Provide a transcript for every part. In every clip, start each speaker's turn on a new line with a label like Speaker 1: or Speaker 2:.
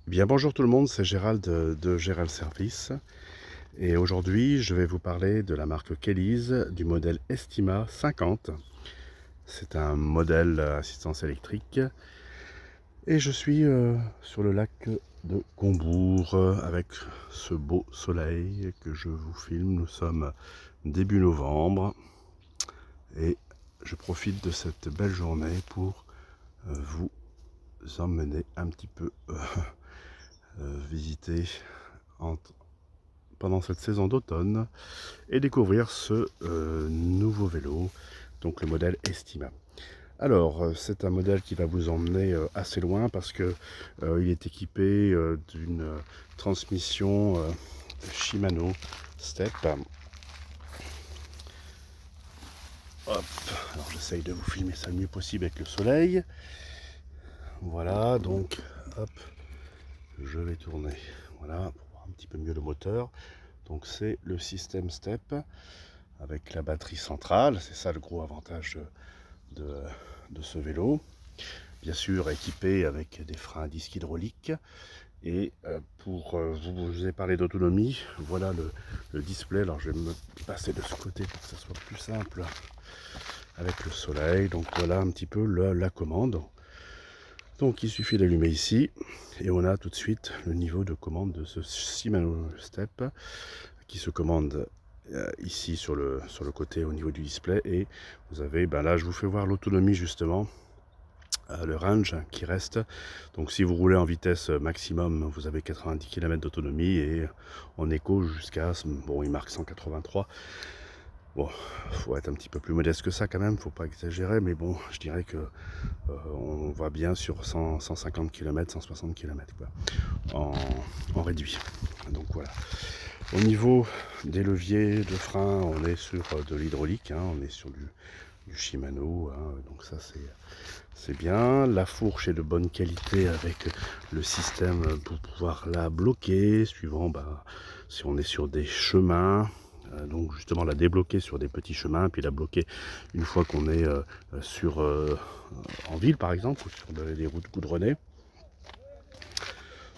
Speaker 1: Bien bonjour tout le monde, c'est Gérald de Gérald Service et aujourd'hui je vais vous parler de la marque Kellys du modèle Estima 50. C'est un modèle assistance électrique et je suis sur le lac de Combourg avec ce beau soleil que je vous filme. Nous sommes début novembre et je profite de cette belle journée pour vous emmener un petit peu visiter pendant cette saison d'automne et découvrir ce nouveau vélo, donc le modèle Estima. Alors, c'est un modèle qui va vous emmener assez loin parce que il est équipé d'une transmission Shimano Step. Hop, alors j'essaye de vous filmer ça le mieux possible avec le soleil. Voilà, donc hop, je vais tourner. Voilà, pour voir un petit peu mieux le moteur. Donc c'est le système Step avec la batterie centrale, c'est ça le gros avantage de ce vélo. Bien sûr équipé avec des freins à disque hydrauliques. Et je vous ai parlé d'autonomie, voilà le display. Alors je vais me passer de ce côté pour que ça soit plus simple avec le soleil. Donc voilà un petit peu la commande. Donc il suffit d'allumer ici et on a tout de suite le niveau de commande de ce Shimano Step qui se commande ici sur le côté au niveau du display. Et vous avez, ben là je vous fais voir l'autonomie justement, le range qui reste. Donc si vous roulez en vitesse maximum, vous avez 90 km d'autonomie et en éco jusqu'à, bon il marque 183. Bon, faut être un petit peu plus modeste que ça quand même, faut pas exagérer, mais bon, je dirais que on va bien sur 150 km, 160 km quoi, en réduit. Donc voilà. Au niveau des leviers de frein, on est sur de l'hydraulique, hein, on est sur du Shimano, hein, donc ça c'est bien. La fourche est de bonne qualité avec le système pour pouvoir la bloquer, suivant si on est sur des chemins. Donc justement la débloquer sur des petits chemins, puis la bloquer une fois qu'on est en ville par exemple, ou sur des routes goudronnées.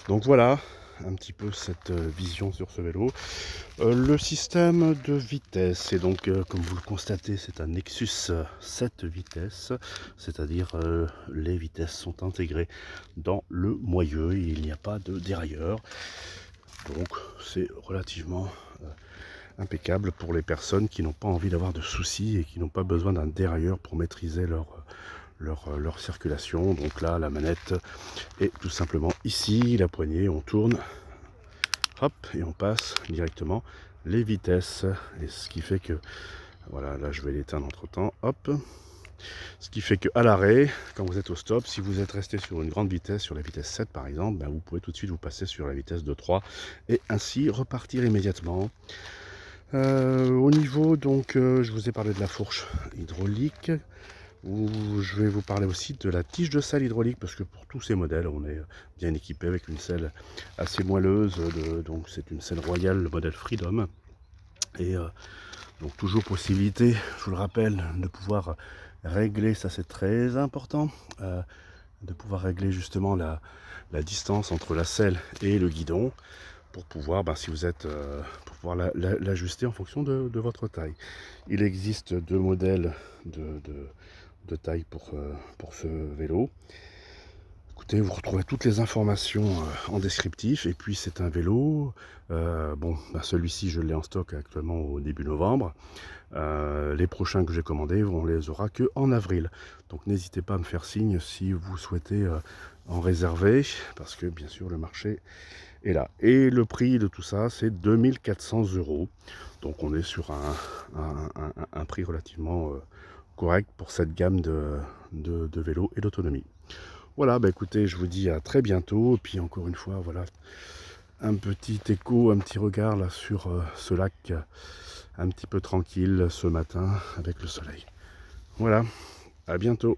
Speaker 1: Donc voilà un petit peu cette vision sur ce vélo. Le système de vitesse, c'est donc comme vous le constatez, c'est un Nexus 7 vitesses, c'est-à-dire les vitesses sont intégrées dans le moyeu, il n'y a pas de dérailleur. Donc c'est relativement impeccable pour les personnes qui n'ont pas envie d'avoir de soucis et qui n'ont pas besoin d'un dérailleur pour maîtriser leur circulation. Donc là, la manette est tout simplement ici, la poignée, on tourne, hop, et on passe directement les vitesses. Et ce qui fait que, voilà, là je vais l'éteindre entre temps, hop. Ce qui fait qu'à l'arrêt, quand vous êtes au stop, si vous êtes resté sur une grande vitesse, sur la vitesse 7 par exemple, ben vous pouvez tout de suite vous passer sur la vitesse de 3 et ainsi repartir immédiatement. Au niveau, donc, je vous ai parlé de la fourche hydraulique. Je vais vous parler aussi de la tige de selle hydraulique, parce que pour tous ces modèles, on est bien équipé avec une selle assez moelleuse. Donc c'est une selle royale, le modèle Freedom. Et donc toujours possibilité, je vous le rappelle, de pouvoir régler, ça c'est très important, de pouvoir régler justement la distance entre la selle et le guidon, pour pouvoir, si vous êtes, pour pouvoir l'ajuster en fonction de votre taille. Il existe deux modèles de taille pour ce vélo. Écoutez, vous retrouvez toutes les informations en descriptif. Et puis c'est un vélo, celui-ci je l'ai en stock actuellement au début novembre. Les prochains que j'ai commandés, on les aura que en avril. Donc n'hésitez pas à me faire signe si vous souhaitez en réserver, parce que bien sûr le marché est là. Et le prix de tout ça, c'est 2400 €. Donc on est sur un prix relativement correct pour cette gamme de vélos et d'autonomie. Voilà, écoutez, je vous dis à très bientôt. Et puis encore une fois, voilà, un petit écho, un petit regard là sur ce lac un petit peu tranquille ce matin avec le soleil. Voilà, à bientôt.